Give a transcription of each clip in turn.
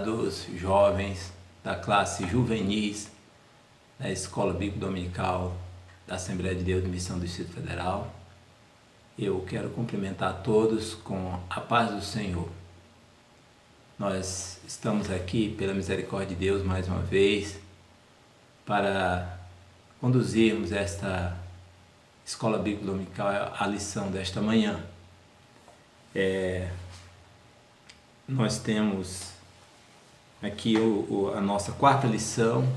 amados jovens da classe juvenis da Escola Bíblica Dominical da Assembleia de Deus de Missão do Distrito Federal, eu quero cumprimentar a todos com a paz do Senhor. Nós estamos aqui, pela misericórdia de Deus, mais uma vez, para conduzirmos esta Escola Bíblica Dominical, a lição desta manhã. Nós temos aqui a nossa quarta lição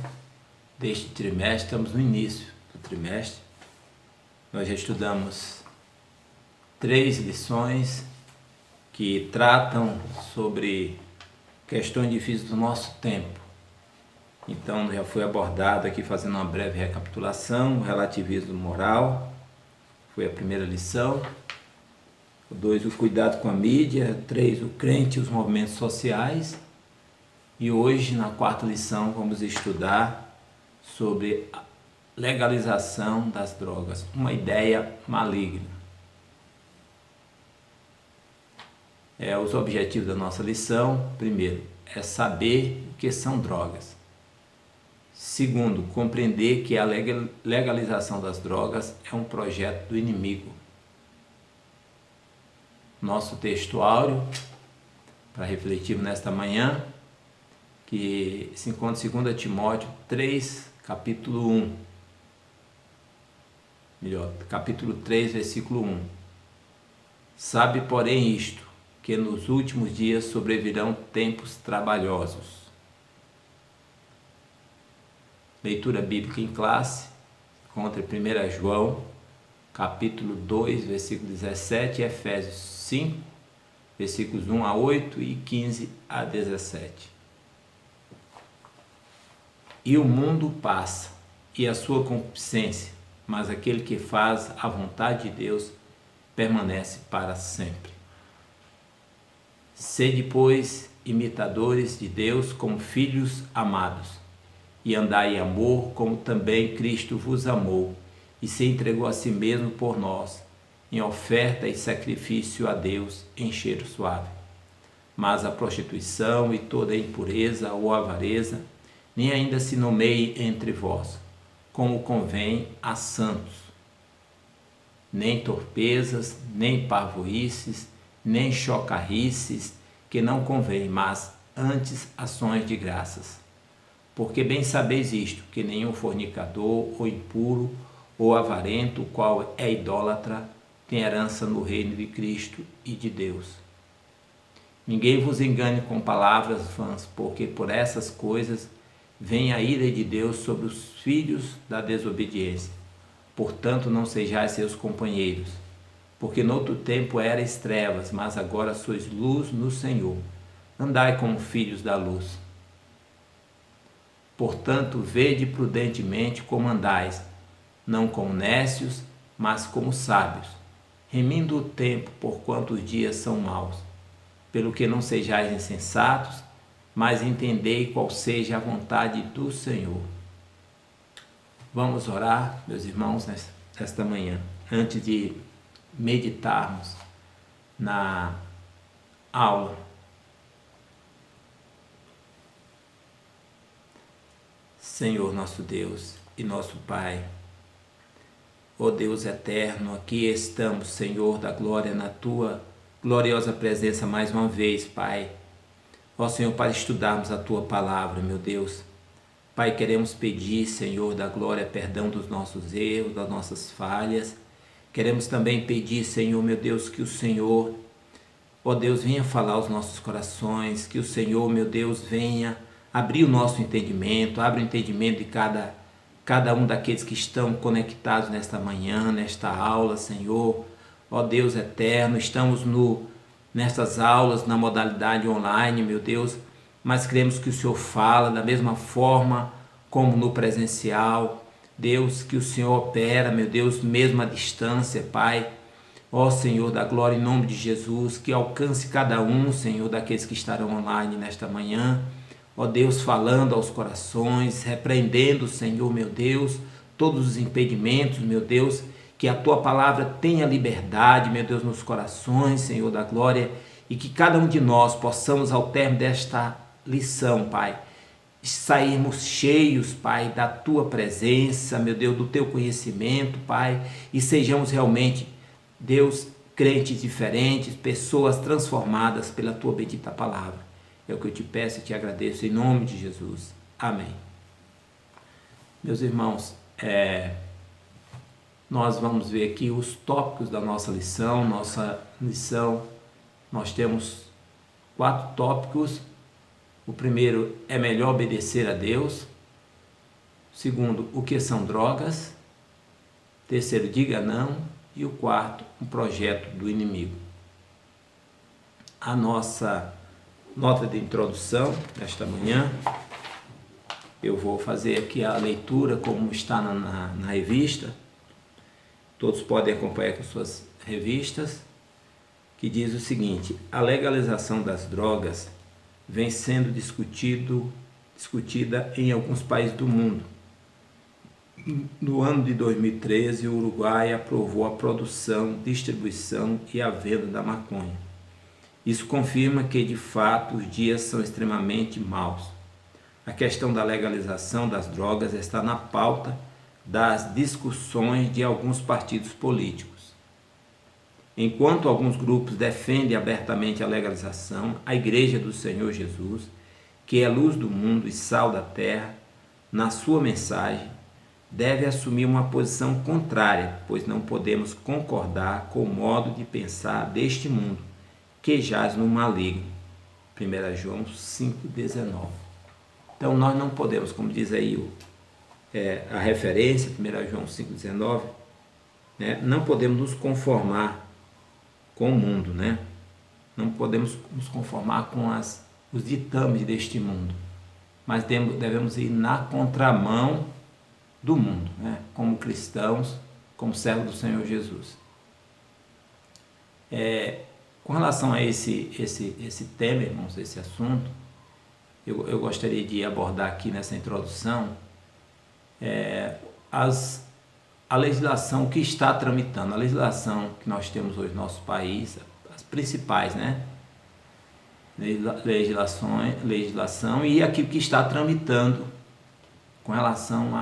deste trimestre. Estamos no início do trimestre. Nós já estudamos 3 lições que tratam sobre questões difíceis do nosso tempo. Então já foi abordado aqui, fazendo uma breve recapitulação, o relativismo moral, foi a primeira lição. 2, o cuidado com a mídia. 3, o crente e os movimentos sociais. E hoje, na quarta lição, vamos estudar sobre a legalização das drogas, uma ideia maligna. Os objetivos da nossa lição: primeiro, é saber o que são drogas. Segundo, compreender que a legalização das drogas é um projeto do inimigo. Nosso texto áureo para refletirmos nesta manhã, que se encontra em 2 Timóteo 3, capítulo 1. Capítulo 3, versículo 1. Sabe, porém, isto, que nos últimos dias sobrevirão tempos trabalhosos. Leitura bíblica em classe, contra 1 João, capítulo 2, versículo 17, e Efésios 5, versículos 1 a 8 e 15 a 17. E o mundo passa, e a sua concupiscência, mas aquele que faz a vontade de Deus permanece para sempre. Sede, pois, imitadores de Deus como filhos amados, e andai em amor como também Cristo vos amou, e se entregou a si mesmo por nós, em oferta e sacrifício a Deus em cheiro suave. Mas a prostituição e toda a impureza ou avareza nem ainda se nomeie entre vós, como convém a santos. Nem torpezas, nem parvoíces, nem chocarrices, que não convém, mas antes ações de graças. Porque bem sabeis isto, que nenhum fornicador, ou impuro, ou avarento, o qual é idólatra, tem herança no reino de Cristo e de Deus. Ninguém vos engane com palavras vãs, porque por essas coisas vem a ira de Deus sobre os filhos da desobediência. Portanto, não sejais seus companheiros, porque noutro tempo erais trevas, mas agora sois luz no Senhor. Andai como filhos da luz. Portanto, vede prudentemente como andais, não como nécios, mas como sábios, remindo o tempo, porquanto os dias são maus. Pelo que não sejais insensatos, mas entendei qual seja a vontade do Senhor. Vamos orar, meus irmãos, nesta manhã, antes de meditarmos na aula. Senhor nosso Deus e nosso Pai, ó Deus eterno, aqui estamos, Senhor da glória, na Tua gloriosa presença mais uma vez, Pai. Ó Senhor, para estudarmos a Tua palavra, meu Deus. Pai, queremos pedir, Senhor da glória, perdão dos nossos erros, das nossas falhas. Queremos também pedir, Senhor, meu Deus, que o Senhor, ó Deus, venha falar aos nossos corações, que o Senhor, meu Deus, venha abrir o nosso entendimento, abre o entendimento de cada um daqueles que estão conectados nesta manhã, nesta aula, Senhor. Ó Deus eterno, estamos nestas aulas, na modalidade online, meu Deus, mas cremos que o Senhor fala da mesma forma como no presencial. Deus, que o Senhor opera, meu Deus, mesmo à distância, Pai. Ó Senhor da glória, em nome de Jesus, que alcance cada um, Senhor, daqueles que estarão online nesta manhã. Ó Deus, falando aos corações, repreendendo, Senhor, meu Deus, todos os impedimentos, meu Deus, que a Tua palavra tenha liberdade, meu Deus, nos corações, Senhor da glória, e que cada um de nós possamos, ao término desta lição, Pai, sairmos cheios, Pai, da Tua presença, meu Deus, do Teu conhecimento, Pai, e sejamos realmente, Deus, crentes diferentes, pessoas transformadas pela Tua bendita palavra. É o que eu te peço e te agradeço em nome de Jesus. Amém. Meus irmãos, nós vamos ver aqui os tópicos da nossa lição. Nós temos 4 tópicos. O primeiro é melhor obedecer a Deus. O segundo, o que são drogas. O terceiro, diga não. E o quarto, um projeto do inimigo. A nossa nota de introdução desta manhã, eu vou fazer aqui a leitura como está na revista. Todos podem acompanhar com suas revistas, que diz o seguinte: a legalização das drogas vem sendo discutida em alguns países do mundo. No ano de 2013, o Uruguai aprovou a produção, distribuição e a venda da maconha. Isso confirma que, de fato, os dias são extremamente maus. A questão da legalização das drogas está na pauta das discussões de alguns partidos políticos. Enquanto alguns grupos defendem abertamente a legalização, a Igreja do Senhor Jesus, que é luz do mundo e sal da terra, na sua mensagem, deve assumir uma posição contrária, pois não podemos concordar com o modo de pensar deste mundo, que jaz no maligno. 1 João 5,19. Então nós não podemos, como diz aí a referência, 1 João 5,19, né? Não podemos nos conformar com o mundo, né? Não podemos nos conformar com os ditames deste mundo, mas devemos ir na contramão do mundo, né? Como cristãos, como servos do Senhor Jesus. Com relação a esse tema, irmãos, esse assunto, eu gostaria de abordar aqui nessa introdução a legislação que está tramitando, a legislação que nós temos hoje no nosso país, as principais, né? Legislação e aquilo que está tramitando com relação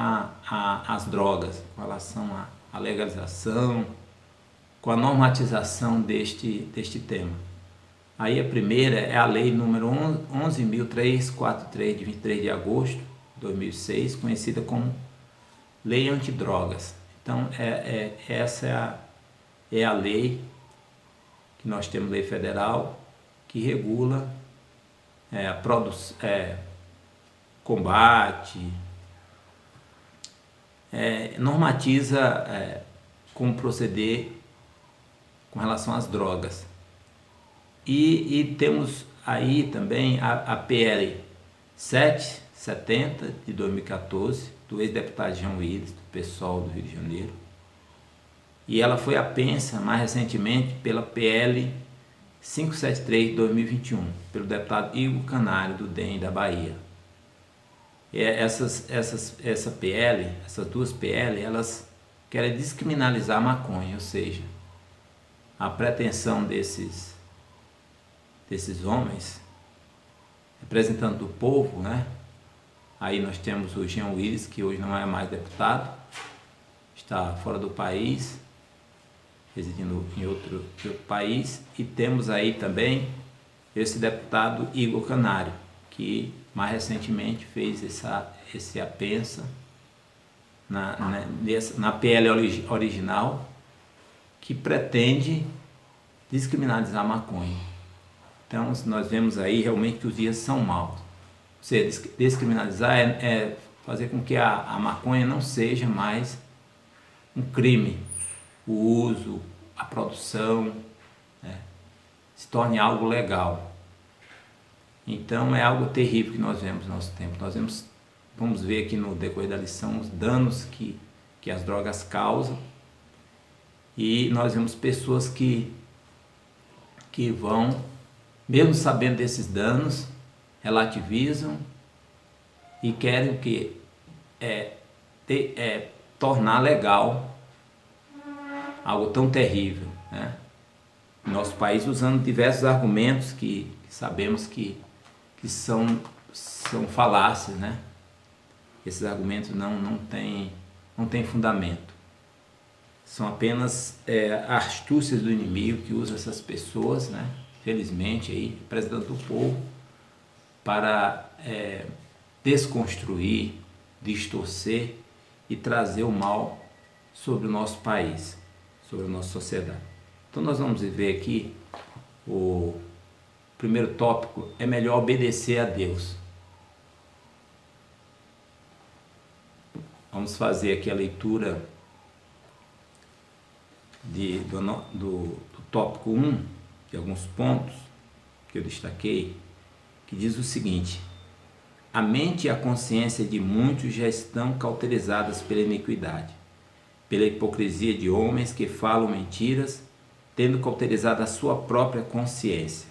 às drogas, com relação à legalização, com a normatização deste tema. Aí a primeira é a lei número 11.343, de 23 de agosto de 2006, conhecida como Lei Antidrogas. Então, essa é a lei que nós temos, lei federal, que regula combate, normatiza como proceder com relação às drogas. E temos aí também a PL 770 de 2014, do ex-deputado João Willis, do PSOL do Rio de Janeiro. E ela foi apensa mais recentemente pela PL 573 de 2021, pelo deputado Igor Canário, do DEM da Bahia. Essas duas PL, elas querem descriminalizar a maconha, ou seja, a pretensão desses homens, representando do povo, né? Aí nós temos o Jean Willis, que hoje não é mais deputado, está fora do país, residindo em outro país, e temos aí também esse deputado Igor Canário, que mais recentemente fez esse apensa na PL original, que pretende descriminalizar a maconha. Então nós vemos aí realmente que os dias são maus. Você descriminalizar é fazer com que a maconha não seja mais um crime, o uso, a produção, né, se torne algo legal. Então é algo terrível que nós vemos no nosso tempo. Vamos ver aqui no decorrer da lição os danos que as drogas causam, e nós vemos pessoas que vão, mesmo sabendo desses danos, relativizam e querem o que? Tornar legal algo tão terrível, né? No nosso país, usando diversos argumentos que sabemos que que são falácias, né? Esses argumentos não têm fundamento. São apenas astúcias do inimigo que usa essas pessoas, né? Felizmente, aí, representando o povo, para desconstruir, distorcer e trazer o mal sobre o nosso país, sobre a nossa sociedade. Então nós vamos ver aqui o primeiro tópico: é melhor obedecer a Deus. Vamos fazer aqui a leitura do tópico 1, de alguns pontos que eu destaquei, que diz o seguinte: a mente e a consciência de muitos já estão cauterizadas pela iniquidade, pela hipocrisia de homens que falam mentiras, tendo cauterizado a sua própria consciência.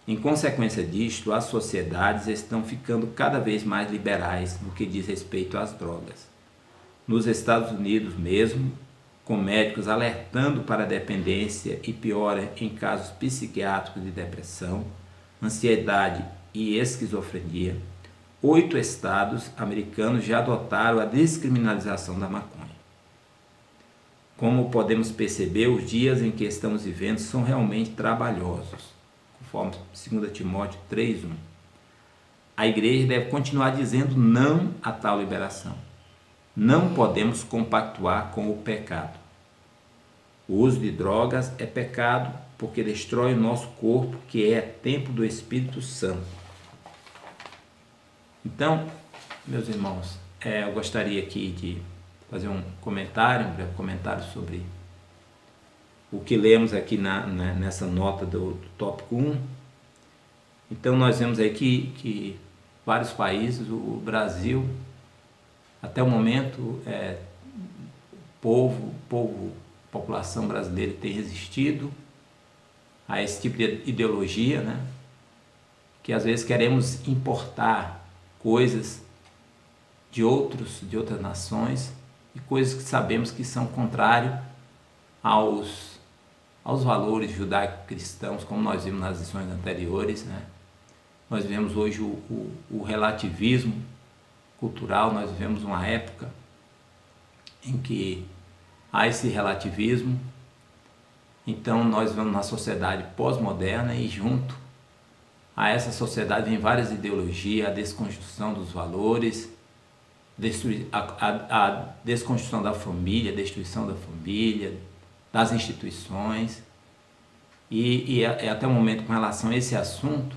Em consequência disto, as sociedades estão ficando cada vez mais liberais no que diz respeito às drogas. Nos Estados Unidos mesmo, com médicos alertando para a dependência e piora em casos psiquiátricos de depressão, ansiedade e esquizofrenia, 8 estados americanos já adotaram a descriminalização da maconha. Como podemos perceber, os dias em que estamos vivendo são realmente trabalhosos, conforme 2 Timóteo 3:1. A igreja deve continuar dizendo não a tal liberação. Não podemos compactuar com o pecado. O uso de drogas é pecado porque destrói o nosso corpo, que é templo do Espírito Santo. Então, meus irmãos, eu gostaria aqui de fazer um breve comentário sobre o que lemos aqui nessa nota do tópico 1. Então nós vemos aí que vários países, o Brasil, até o momento, população brasileira tem resistido a esse tipo de ideologia, né? Que às vezes queremos importar coisas de outras nações e coisas que sabemos que são contrários aos valores judaico-cristãos, como nós vimos nas lições anteriores, né? Nós vivemos hoje o relativismo cultural, nós vivemos uma época em que há esse relativismo. Então nós vivemos uma sociedade pós-moderna e junto a essa sociedade vem várias ideologias, a desconstrução dos valores, a desconstrução da família, a destruição da família, das instituições, e até o momento, com relação a esse assunto,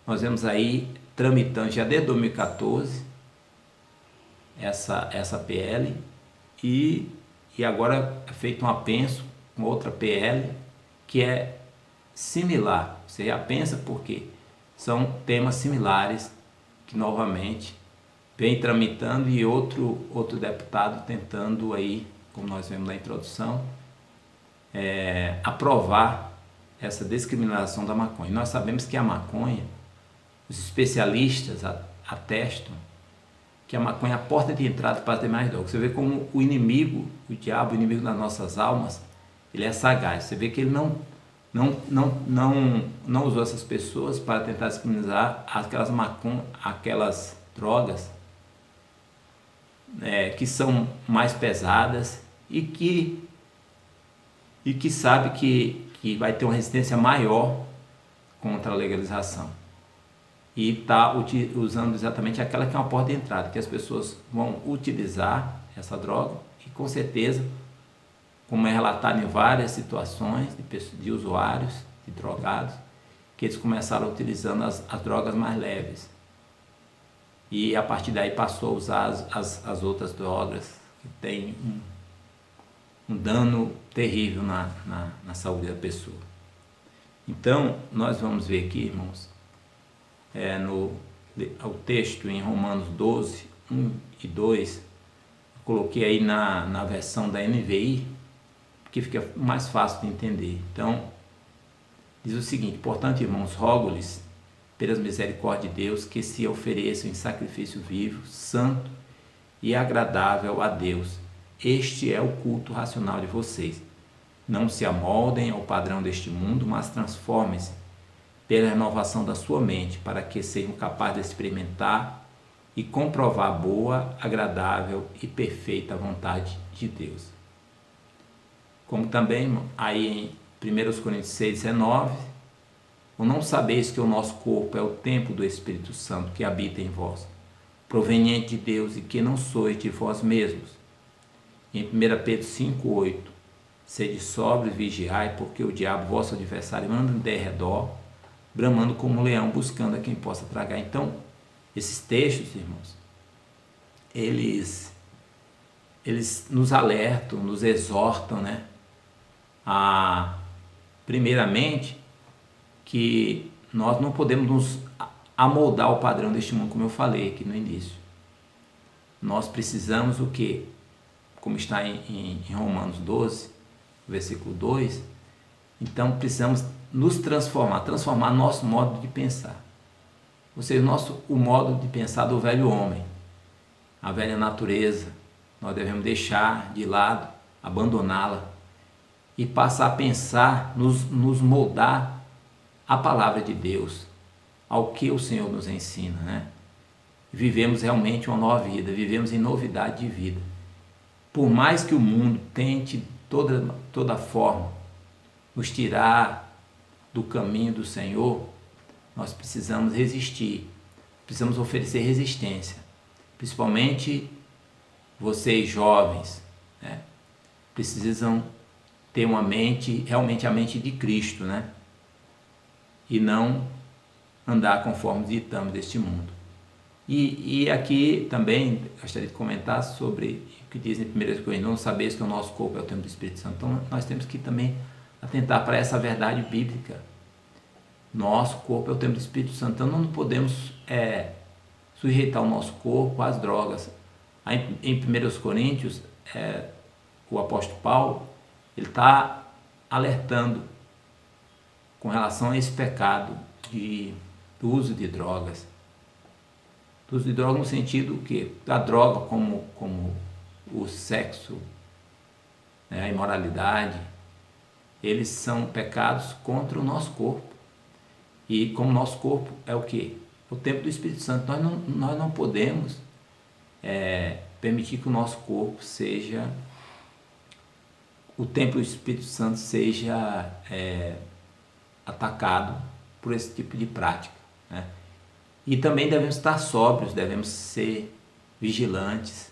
nós vemos aí tramitando já desde 2014 essa PL, e agora é feito um apenso com outra PL que é similar. Você já pensa porque são temas similares que novamente vem tramitando, e outro deputado tentando aí, como nós vemos na introdução, aprovar essa descriminalização da maconha. Nós sabemos que a maconha, os especialistas atestam que a maconha é a porta de entrada para as demais drogas. Você vê como o inimigo, o diabo, o inimigo das nossas almas, ele é sagaz. Você vê que ele não usou essas pessoas para tentar descriminalizar aquelas drogas que são mais pesadas e que sabe que vai ter uma resistência maior contra a legalização, e está usando exatamente aquela que é uma porta de entrada, que as pessoas vão utilizar essa droga, e com certeza, como é relatado em várias situações de usuários, de drogados, que eles começaram utilizando as drogas mais leves, e a partir daí passou a usar as outras drogas que têm um dano terrível na saúde da pessoa. Então, nós vamos ver aqui, irmãos, o texto em Romanos 12, 1 e 2, eu coloquei aí na versão da NVI, porque fica mais fácil de entender. Então, diz o seguinte: portanto, irmãos, rogo-lhes, pelas misericórdias de Deus, que se ofereçam em sacrifício vivo, santo e agradável a Deus. Este é o culto racional de vocês. Não se amoldem ao padrão deste mundo, mas transformem-se pela renovação da sua mente, para que sejam capazes de experimentar e comprovar a boa, agradável e perfeita vontade de Deus. Como também aí em 1 Coríntios 6,19, ou não sabeis que o nosso corpo é o templo do Espírito Santo que habita em vós, proveniente de Deus, e que não sois de vós mesmos. Em 1 Pedro 5,8, sede sóbrios, vigiai, porque o diabo, vosso adversário, anda em derredor, bramando como um leão, buscando a quem possa tragar. Então, esses textos, irmãos, eles nos alertam, nos exortam, né? Primeiramente, que nós não podemos nos amoldar ao padrão deste mundo, como eu falei aqui no início. Nós precisamos o quê? Como está em Romanos 12, versículo 2, então precisamos nos transformar nosso modo de pensar. Ou seja, o modo de pensar do velho homem, a velha natureza, nós devemos deixar de lado, abandoná-la e passar a pensar, nos moldar a palavra de Deus, ao que o Senhor nos ensina, né? Vivemos realmente uma nova vida, vivemos em novidade de vida. Por mais que o mundo tente toda forma nos tirar do caminho do Senhor, nós precisamos resistir, precisamos oferecer resistência, principalmente vocês jovens, né? Precisam ter uma mente, realmente a mente de Cristo, né? E não andar conforme ditamos deste mundo. E aqui também gostaria de comentar sobre o que diz em 1 Coríntios, não sabeis que o nosso corpo é o templo do Espírito Santo. Então nós temos que também atentar para essa verdade bíblica. Nosso corpo é o templo do Espírito Santo, então não podemos sujeitar o nosso corpo às drogas. Aí, em 1 Coríntios, o apóstolo Paulo, ele está alertando com relação a esse pecado do uso de drogas. Do uso de drogas no sentido que a droga como o sexo, né, a imoralidade, eles são pecados contra o nosso corpo. E como nosso corpo é o quê? O templo do Espírito Santo. Nós não podemos permitir que o nosso corpo seja, o templo do Espírito Santo seja atacado por esse tipo de prática, né? E também devemos estar sóbrios, devemos ser vigilantes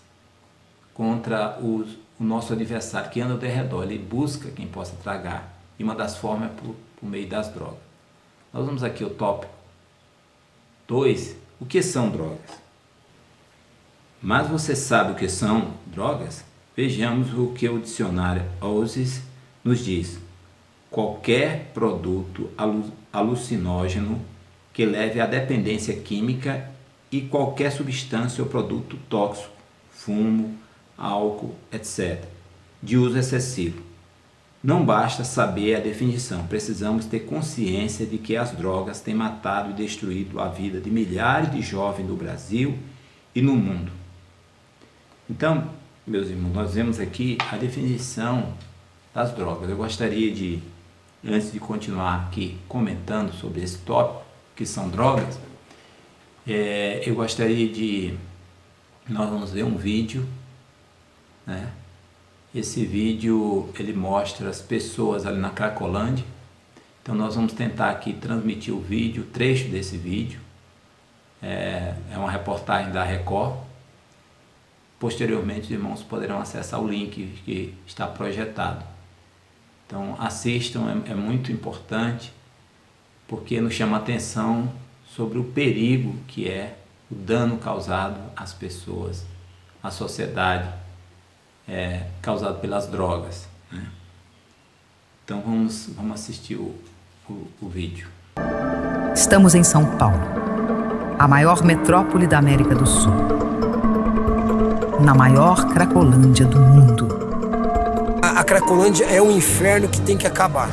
contra o nosso adversário que anda ao redor. Ele busca quem possa tragar, e uma das formas é por meio das drogas. Nós vamos aqui ao tópico 2. O que são drogas? Mas você sabe o que são drogas? Vejamos o que o dicionário Oasis nos diz. Qualquer produto alucinógeno que leve à dependência química e qualquer substância ou produto tóxico, fumo, álcool, etc., de uso excessivo. Não basta saber a definição, precisamos ter consciência de que as drogas têm matado e destruído a vida de milhares de jovens no Brasil e no mundo. Então, meus irmãos, nós vemos aqui a definição das drogas. Eu gostaria de, antes de continuar aqui comentando sobre esse tópico, que são drogas, eu gostaria de, nós vamos ver um vídeo, né? Esse vídeo, ele mostra as pessoas ali na Cracolândia. Então nós vamos tentar aqui transmitir o vídeo, trecho desse vídeo. É uma reportagem da Record. Posteriormente os irmãos poderão acessar o link que está projetado. Então assistam, é muito importante, porque nos chama a atenção sobre o perigo que é o dano causado às pessoas, à sociedade, causado pelas drogas, né? Então vamos assistir o vídeo. Estamos em São Paulo, a maior metrópole da América do Sul, na maior Cracolândia do mundo. A Cracolândia é um inferno que tem que acabar.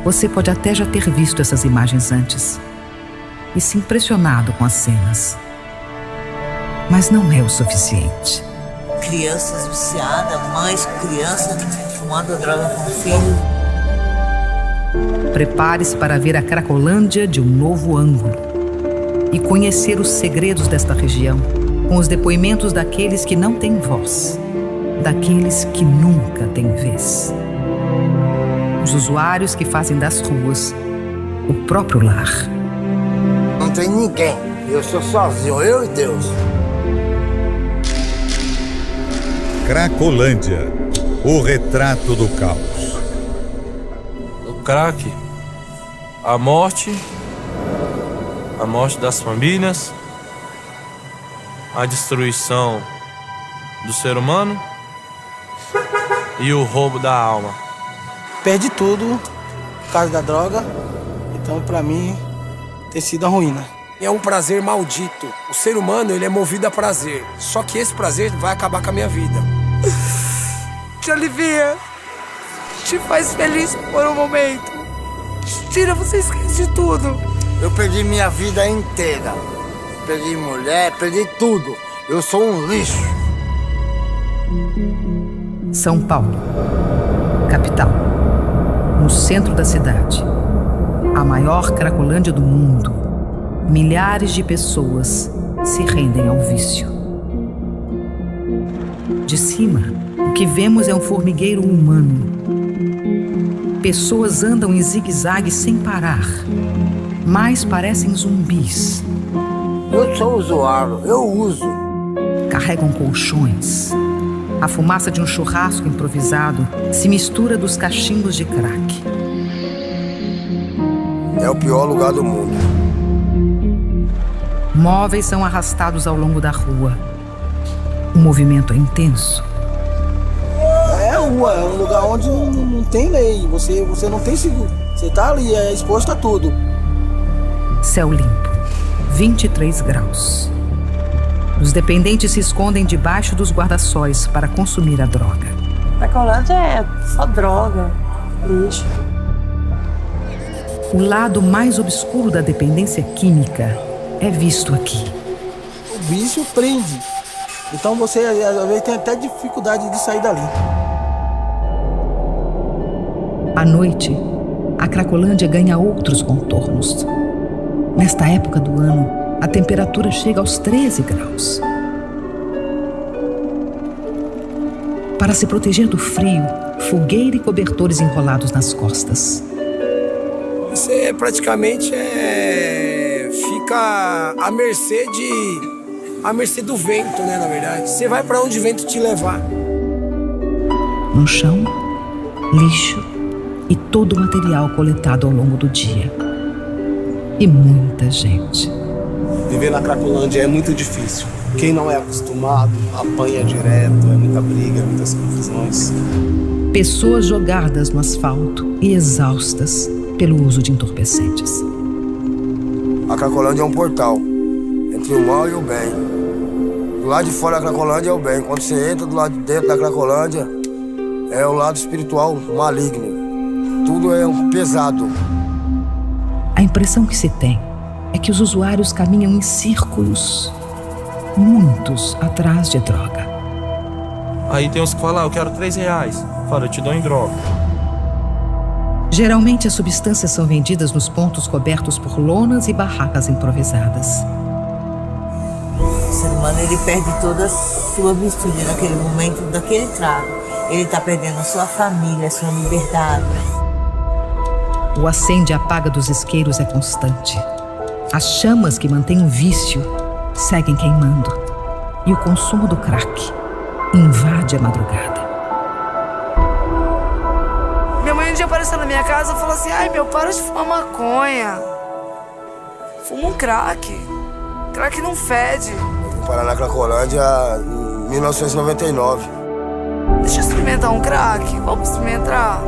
Você pode até já ter visto essas imagens antes e se impressionado com as cenas. Mas não é o suficiente. Crianças viciadas, mães com crianças fumando droga com filho. Prepare-se para ver a Cracolândia de um novo ângulo e conhecer os segredos desta região, com os depoimentos daqueles que não têm voz, daqueles que nunca têm vez. Os usuários que fazem das ruas o próprio lar. Não tem ninguém. Eu sou sozinho, eu e Deus. Cracolândia, o retrato do caos. O crack, a morte das famílias, a destruição do ser humano e o roubo da alma. Perdi tudo por causa da droga, então pra mim tem sido a ruína. É um prazer maldito. O ser humano, ele é movido a prazer. Só que esse prazer vai acabar com a minha vida. Te alivia, te faz feliz por um momento. Tira, você esquece de tudo. Eu perdi minha vida inteira. Perdi mulher, perdi tudo. Eu sou um lixo. São Paulo, capital, no centro da cidade, a maior Cracolândia do mundo. Milhares de pessoas se rendem ao vício. De cima, o que vemos é um formigueiro humano. Pessoas andam em zigue-zague sem parar, mas parecem zumbis. Eu sou usuário, eu uso. Carregam colchões. A fumaça de um churrasco improvisado se mistura dos cachimbos de crack. É o pior lugar do mundo. Móveis são arrastados ao longo da rua. O movimento é intenso. É rua, é um lugar onde não tem lei, você não tem seguro. Você tá ali, é exposto a tudo. Céu limpo, 23 graus. Os dependentes se escondem debaixo dos guarda-sóis para consumir a droga. Cracolândia é só droga, lixo. O lado mais obscuro da dependência química é visto aqui. O vício prende. Então você, às vezes, tem até dificuldade de sair dali. À noite, a Cracolândia ganha outros contornos. Nesta época do ano, a temperatura chega aos 13 graus. Para se proteger do frio, fogueira e cobertores enrolados nas costas. Você praticamente fica à mercê do vento, né, na verdade. Você vai para onde o vento te levar. No chão, lixo e todo o material coletado ao longo do dia. E muita gente. Viver na Cracolândia é muito difícil. Quem não é acostumado apanha direto, é muita briga, muitas confusões. Pessoas jogadas no asfalto e exaustas pelo uso de entorpecentes. A Cracolândia é um portal entre o mal e o bem. Do lado de fora da Cracolândia é o bem. Quando você entra do lado de dentro da Cracolândia, é o lado espiritual maligno. Tudo é pesado. A impressão que se tem é que os usuários caminham em círculos, muitos atrás de droga. Aí tem uns que falam, eu quero R$3. Fala, eu te dou em droga. Geralmente as substâncias são vendidas nos pontos cobertos por lonas e barracas improvisadas. O ser humano, ele perde toda a sua virtude naquele momento daquele trago. Ele está perdendo a sua família, a sua liberdade. O acende e apaga dos isqueiros é constante. As chamas que mantêm o vício seguem queimando. E o consumo do crack invade a madrugada. Minha mãe um dia apareceu na minha casa e falou assim: ai, meu, para de fumar maconha. Fuma um crack. Crack não fede. Eu fui parar na Cracolândia em 1999. Deixa eu experimentar um crack. Vamos experimentar.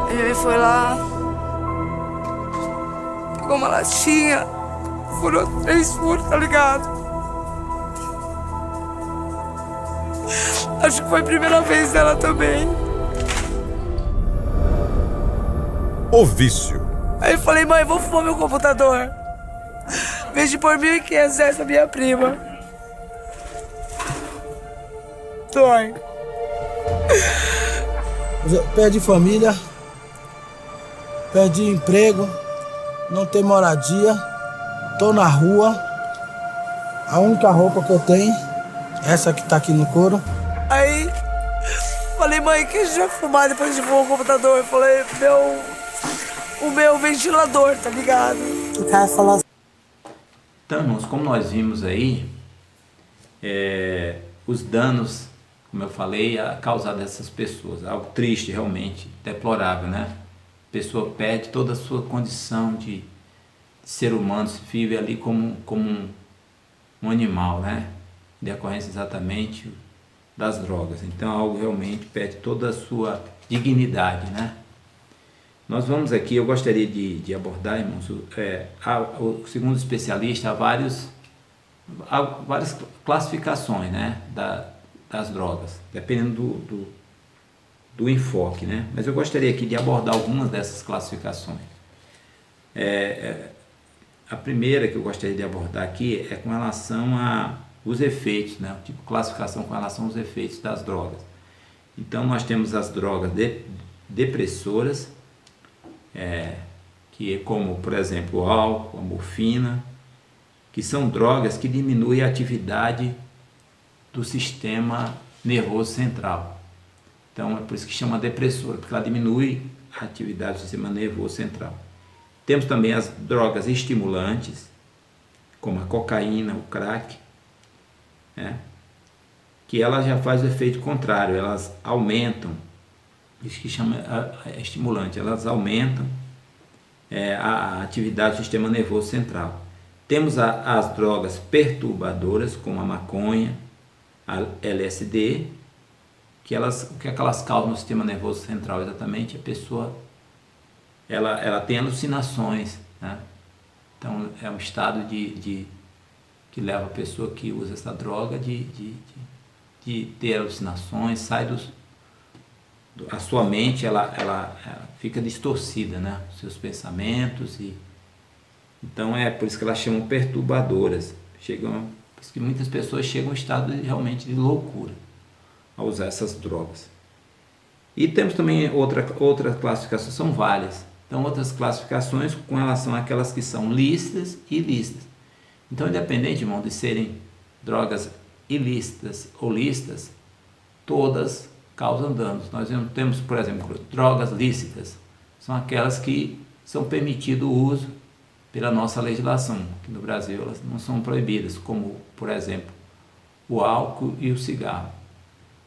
Aí minha mãe foi lá, pegou uma latinha, furou 3 furos, tá ligado? Acho que foi a primeira vez dela também. O vício. Aí eu falei: mãe, vou fumar meu computador. Em vez de pôr 1.500 essa minha prima. Dói. Perde família, perde emprego, não tem moradia, tô na rua. A única roupa que eu tenho, essa que tá aqui no couro. Aí, falei, mãe, que a gente vai fumar depois de fumar o computador? Eu falei, o meu ventilador, tá ligado? O cara falou assim. Então, irmãos, como nós vimos aí, os danos, como eu falei, a causar dessas pessoas, algo triste realmente, deplorável, né? A pessoa perde toda a sua condição de ser humano, se vive ali como um animal, né? De decorrência exatamente das drogas. Então, algo realmente perde toda a sua dignidade, né? Nós vamos aqui, eu gostaria de abordar, irmãos, segundo especialista, há várias classificações, né, das drogas, dependendo do enfoque, né? Mas eu gostaria aqui de abordar algumas dessas classificações. A primeira que eu gostaria de abordar aqui é com relação aos efeitos, né? Tipo classificação com relação aos efeitos das drogas. Então nós temos as drogas depressoras, que é como, por exemplo, o álcool, a morfina, que são drogas que diminuem a atividade do sistema nervoso central. Então é por isso que chama depressora, porque ela diminui a atividade do sistema nervoso central. Temos também as drogas estimulantes, como a cocaína, o crack, que ela já faz o efeito contrário, elas aumentam, isso que chama estimulante, elas aumentam a atividade do sistema nervoso central. Temos as drogas perturbadoras, como a maconha, a LSD, o que elas causam no sistema nervoso central exatamente? A pessoa ela tem alucinações, né? Então é um estado que leva a pessoa que usa essa droga de ter alucinações, a sua mente ela fica distorcida, né? Seus pensamentos, então é por isso que elas chamam perturbadoras. Por isso que muitas pessoas chegam a um estado realmente de loucura ao usar essas drogas. E temos também outra classificação, são várias. Então outras classificações com relação àquelas que são lícitas e ilícitas. Então, independente, irmão, de serem drogas ilícitas ou lícitas, todas causam danos. Nós temos, por exemplo, drogas lícitas, são aquelas que são permitido o uso pela nossa legislação. Aqui no Brasil elas não são proibidas, como, por exemplo, o álcool e o cigarro.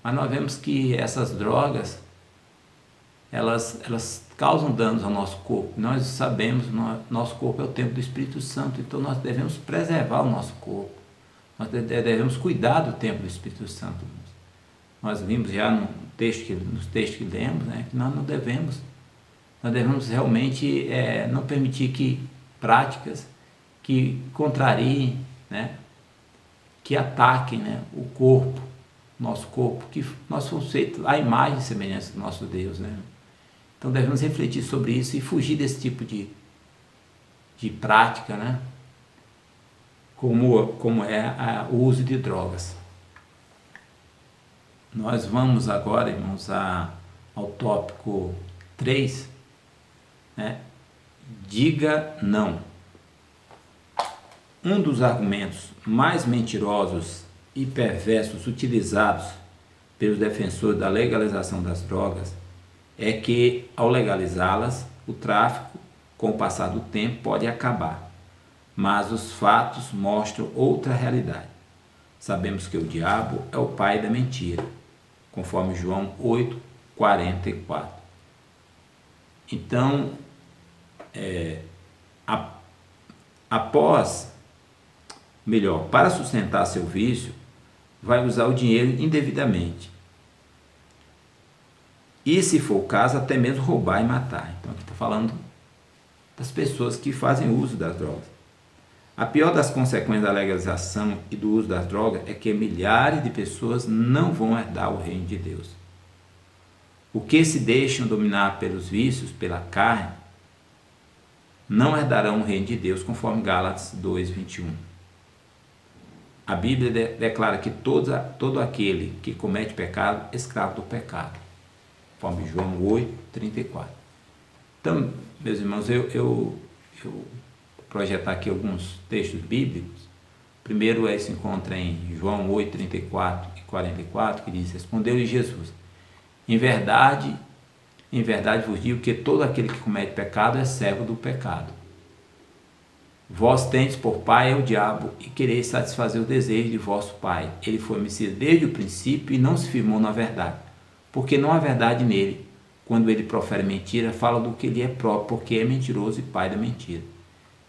Mas nós vemos que essas drogas, elas causam danos ao nosso corpo. Nós sabemos, nosso corpo é o templo do Espírito Santo, então nós devemos preservar o nosso corpo. Nós devemos cuidar do templo do Espírito Santo. Nós vimos já nos textos que lemos, né, que nós devemos realmente não permitir que práticas que contrariem, né, que ataquem, né, o corpo, nosso corpo, que nós fomos feitos à imagem e semelhança do nosso Deus, né? Então devemos refletir sobre isso e fugir desse tipo de prática, né? Como é o uso de drogas. Nós vamos agora, irmãos, ao tópico 3, né? Diga não. Um dos argumentos mais mentirosos e perversos utilizados pelos defensores da legalização das drogas é que, ao legalizá-las, o tráfico, com o passar do tempo, pode acabar. Mas os fatos mostram outra realidade. Sabemos que o diabo é o pai da mentira, conforme João 8:44. Então, para sustentar seu vício, vai usar o dinheiro indevidamente. E, se for o caso, até mesmo roubar e matar. Então, aqui está falando das pessoas que fazem uso das drogas. A pior das consequências da legalização e do uso das drogas é que milhares de pessoas não vão herdar o reino de Deus. O que se deixam dominar pelos vícios, pela carne, não herdarão o reino de Deus, conforme Gálatas 2:21. A Bíblia declara que todo aquele que comete pecado é escravo do pecado. conforme João 8, 34. Então, meus irmãos, eu vou projetar aqui alguns textos bíblicos. Primeiro se encontra em João 8, 34 e 44, que diz: respondeu-lhe Jesus: em verdade vos digo que todo aquele que comete pecado é servo do pecado. Vós tendes por pai o diabo e quereis satisfazer o desejo de vosso pai. Ele foi homicida desde o princípio e não se firmou na verdade, porque não há verdade nele. Quando ele profere mentira, fala do que ele é próprio, porque é mentiroso e pai da mentira.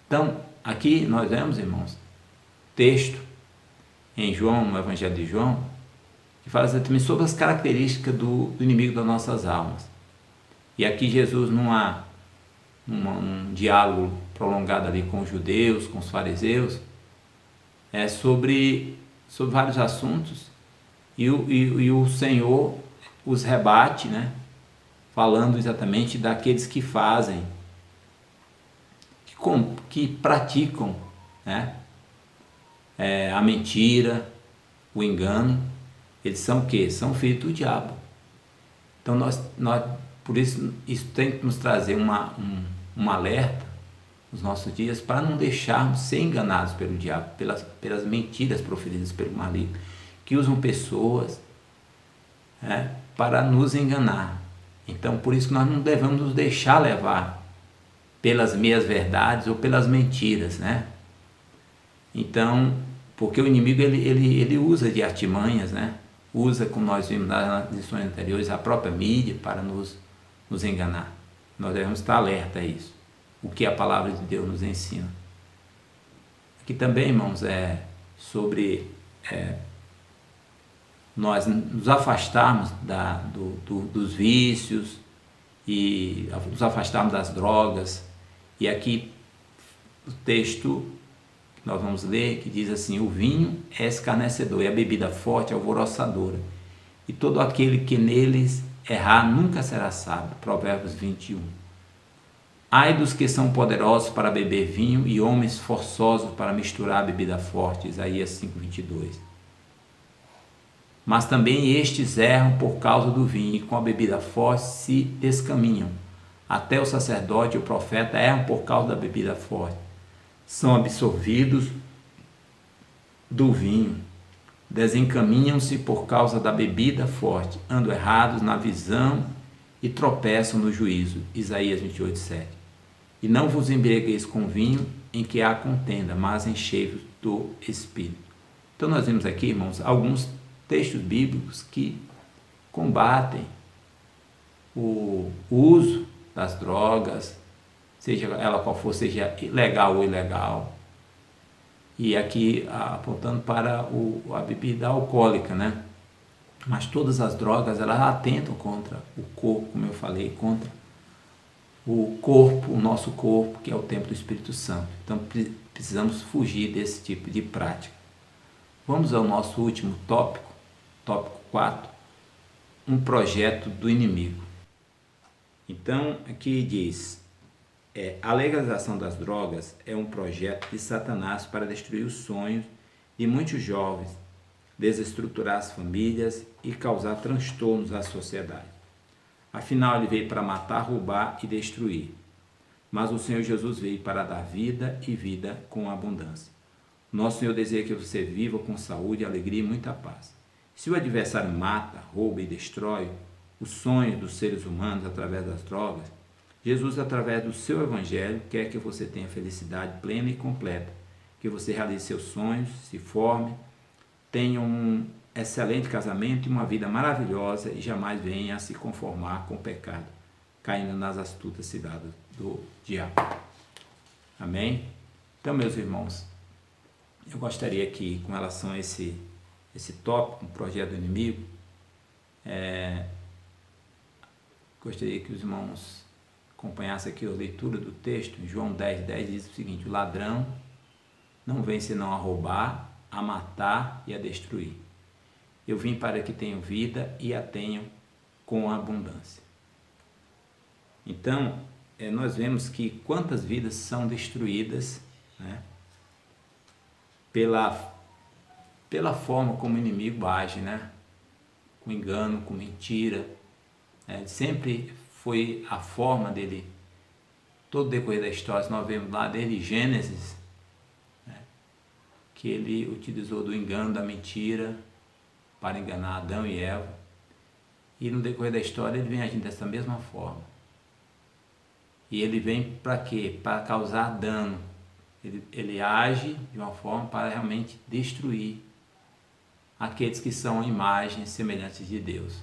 Então, aqui nós vemos, irmãos, texto em João, no Evangelho de João, que fala exatamente sobre as características do inimigo das nossas almas. E aqui Jesus, num diálogo prolongado ali com os judeus, com os fariseus, sobre vários assuntos, e o Senhor os rebate, né? Falando exatamente daqueles que fazem, que praticam, né? A mentira, o engano. Eles são o quê? São filhos do diabo. Então nós por isso tem que nos trazer um alerta nos nossos dias para não deixarmos ser enganados pelo diabo, pelas mentiras proferidas pelo maligno, que usam pessoas para nos enganar. Então por isso que nós não devemos nos deixar levar pelas meias verdades ou pelas mentiras, né? Então, porque o inimigo ele usa de artimanhas, né? Usa, como nós vimos nas lições anteriores, a própria mídia para nos enganar. Nós devemos estar alerta a isso, o que a palavra de Deus nos ensina. Aqui também, irmãos, sobre nós nos afastarmos dos vícios e nos afastarmos das drogas. E aqui o texto que nós vamos ler, que diz assim: o vinho é escarnecedor e a bebida forte é alvoroçadora, e todo aquele que neles errar nunca será sábio. Provérbios 21. Ai dos que são poderosos para beber vinho e homens forçosos para misturar a bebida forte. Isaías 5:22. Mas também estes erram por causa do vinho, e com a bebida forte se descaminham. Até o sacerdote e o profeta erram por causa da bebida forte. São absorvidos do vinho, desencaminham-se por causa da bebida forte, andam errados na visão e tropeçam no juízo. Isaías 28:7. E não vos embriagueis com vinho em que há contenda, mas enchei-vos do Espírito. Então nós vimos aqui, irmãos, alguns textos bíblicos que combatem o uso das drogas, seja ela qual for, seja legal ou ilegal. E aqui apontando para a bebida alcoólica, né? Mas todas as drogas, elas atentam contra o corpo, como eu falei, contra o corpo, o nosso corpo, que é o templo do Espírito Santo. Então precisamos fugir desse tipo de prática. Vamos ao nosso último tópico, tópico 4, um projeto do inimigo. Então aqui diz: a legalização das drogas é um projeto de Satanás para destruir os sonhos de muitos jovens, desestruturar as famílias e causar transtornos à sociedade. Afinal, ele veio para matar, roubar e destruir. Mas o Senhor Jesus veio para dar vida e vida com abundância. Nosso Senhor deseja que você viva com saúde, alegria e muita paz. Se o adversário mata, rouba e destrói os sonhos dos seres humanos através das drogas, Jesus, através do seu evangelho, quer que você tenha felicidade plena e completa, que você realize seus sonhos, se forme, tenha um excelente casamento e uma vida maravilhosa e jamais venha a se conformar com o pecado, caindo nas astutas ciladas do diabo. Amém? Então, meus irmãos, eu gostaria que, com relação a esse tópico, um projeto do inimigo, gostaria que os irmãos acompanhassem aqui a leitura do texto. Em João 10:10 diz o seguinte: o ladrão não vem senão a roubar, a matar e a destruir. Eu vim para que tenham vida e a tenham com abundância. Então, nós vemos que quantas vidas são destruídas, né, pela forma como o inimigo age, né, com engano, com mentira, Sempre foi a forma dele, todo o decorrer da história, nós vemos lá desde Gênesis, que ele utilizou do engano, da mentira, para enganar Adão e Eva. E no decorrer da história ele vem agindo dessa mesma forma. E ele vem para quê? Para causar dano. Ele age de uma forma para realmente destruir aqueles que são imagens semelhantes de Deus.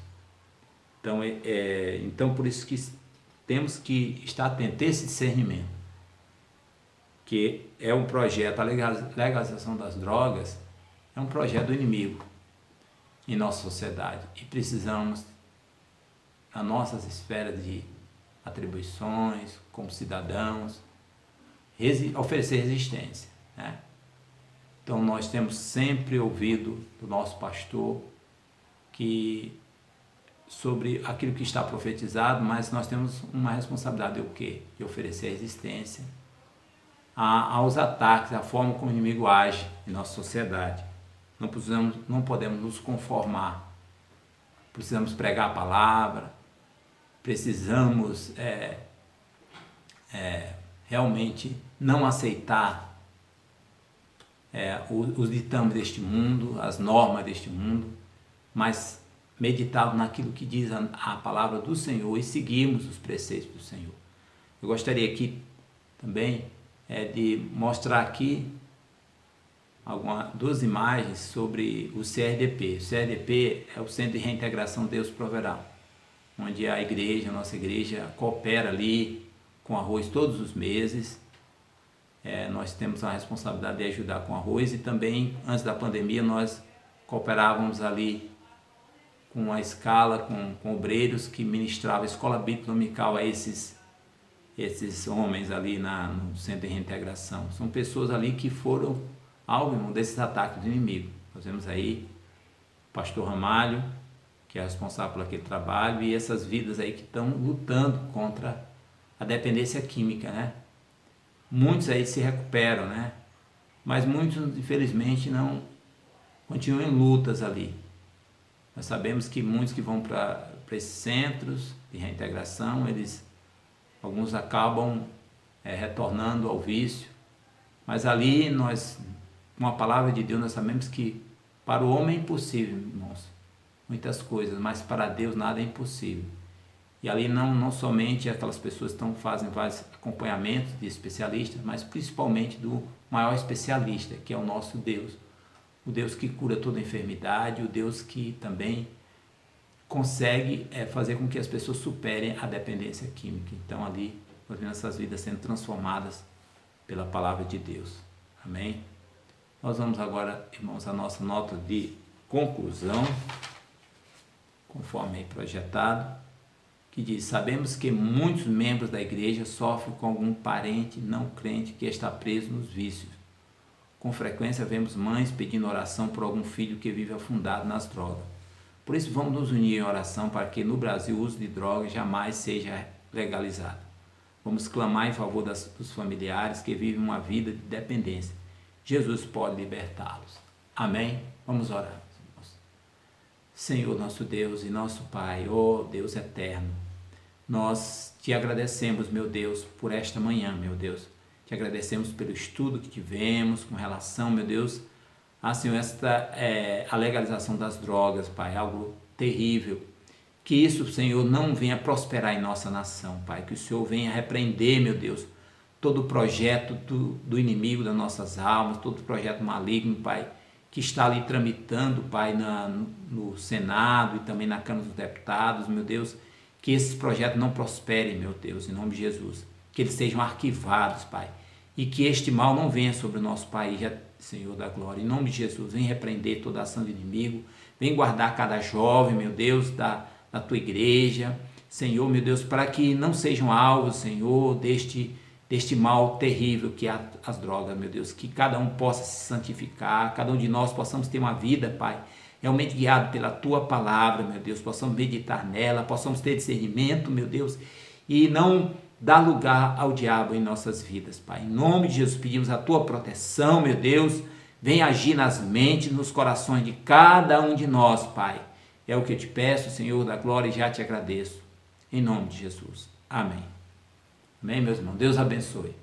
Então por isso que temos que estar atentos a esse discernimento, que é um projeto, a legalização das drogas é um projeto do inimigo em nossa sociedade, e precisamos, nas nossas esferas de atribuições, como cidadãos, oferecer resistência, né? Então nós temos sempre ouvido do nosso pastor que sobre aquilo que está profetizado, mas nós temos uma responsabilidade de o quê? De oferecer resistência aos ataques, à forma como o inimigo age em nossa sociedade. Não podemos nos conformar. Precisamos pregar a palavra, precisamos realmente não aceitar os ditames deste mundo, as normas deste mundo, mas meditar naquilo que diz a palavra do Senhor e seguirmos os preceitos do Senhor. Eu gostaria aqui também de mostrar aqui duas imagens sobre o CRDP. O CRDP é o Centro de Reintegração Deus Proverá, onde a nossa igreja coopera ali com arroz todos os meses. Nós temos a responsabilidade de ajudar com arroz, e também antes da pandemia nós cooperávamos ali com a escala, com obreiros que ministravam a escola bíblica dominical a esses homens ali no Centro de Reintegração. São pessoas ali que foram alvo desses ataques do inimigo. Nós vemos aí o pastor Ramalho, que é responsável por aquele trabalho, e essas vidas aí que estão lutando contra a dependência química, né? Muitos aí se recuperam, né? Mas muitos, infelizmente, não continuam em lutas ali. Nós sabemos que muitos que vão para esses centros de reintegração, alguns acabam retornando ao vício, mas ali com a palavra de Deus, nós sabemos que para o homem é impossível, irmãos, muitas coisas, mas para Deus nada é impossível. E ali não somente aquelas pessoas que fazem vários acompanhamentos de especialistas, mas principalmente do maior especialista, que é o nosso Deus. O Deus que cura toda enfermidade, o Deus que também consegue fazer com que as pessoas superem a dependência química. Então ali nós vemos essas vidas sendo transformadas pela palavra de Deus. Amém? Nós vamos agora, irmãos, a nossa nota de conclusão, conforme aí projetado, que diz: sabemos que muitos membros da igreja sofrem com algum parente não crente que está preso nos vícios. Com frequência vemos mães pedindo oração por algum filho que vive afundado nas drogas. Por isso vamos nos unir em oração para que no Brasil o uso de drogas jamais seja legalizado. Vamos clamar em favor dos familiares que vivem uma vida de dependência. Jesus pode libertá-los. Amém? Vamos orar, irmãos. Senhor, nosso Deus e nosso Pai, ó Deus eterno, nós te agradecemos, meu Deus, por esta manhã, meu Deus. Te agradecemos pelo estudo que tivemos com relação, meu Deus, Senhor, a legalização das drogas, Pai, algo terrível. Que isso, Senhor, não venha prosperar em nossa nação, Pai. Que o Senhor venha repreender, meu Deus, todo o projeto do inimigo das nossas almas, todo o projeto maligno, Pai, que está ali tramitando, Pai, no Senado e também na Câmara dos Deputados, meu Deus. Que esses projetos não prosperem, meu Deus, em nome de Jesus. Que eles sejam arquivados, Pai. E que este mal não venha sobre o nosso país, Senhor da glória. Em nome de Jesus, vem repreender toda a ação do inimigo. Vem guardar cada jovem, meu Deus, da tua igreja. Senhor, meu Deus, para que não sejam alvos, Senhor, deste mal terrível que é as drogas, meu Deus. Que cada um possa se santificar, cada um de nós possamos ter uma vida, Pai, realmente guiado pela Tua palavra, meu Deus. Possamos meditar nela, possamos ter discernimento, meu Deus, e não dar lugar ao diabo em nossas vidas, Pai. Em nome de Jesus, pedimos a Tua proteção, meu Deus. Vem agir nas mentes, nos corações de cada um de nós, Pai. É o que eu te peço, Senhor da glória, e já te agradeço. Em nome de Jesus. Amém. Amém, meus irmãos. Deus abençoe.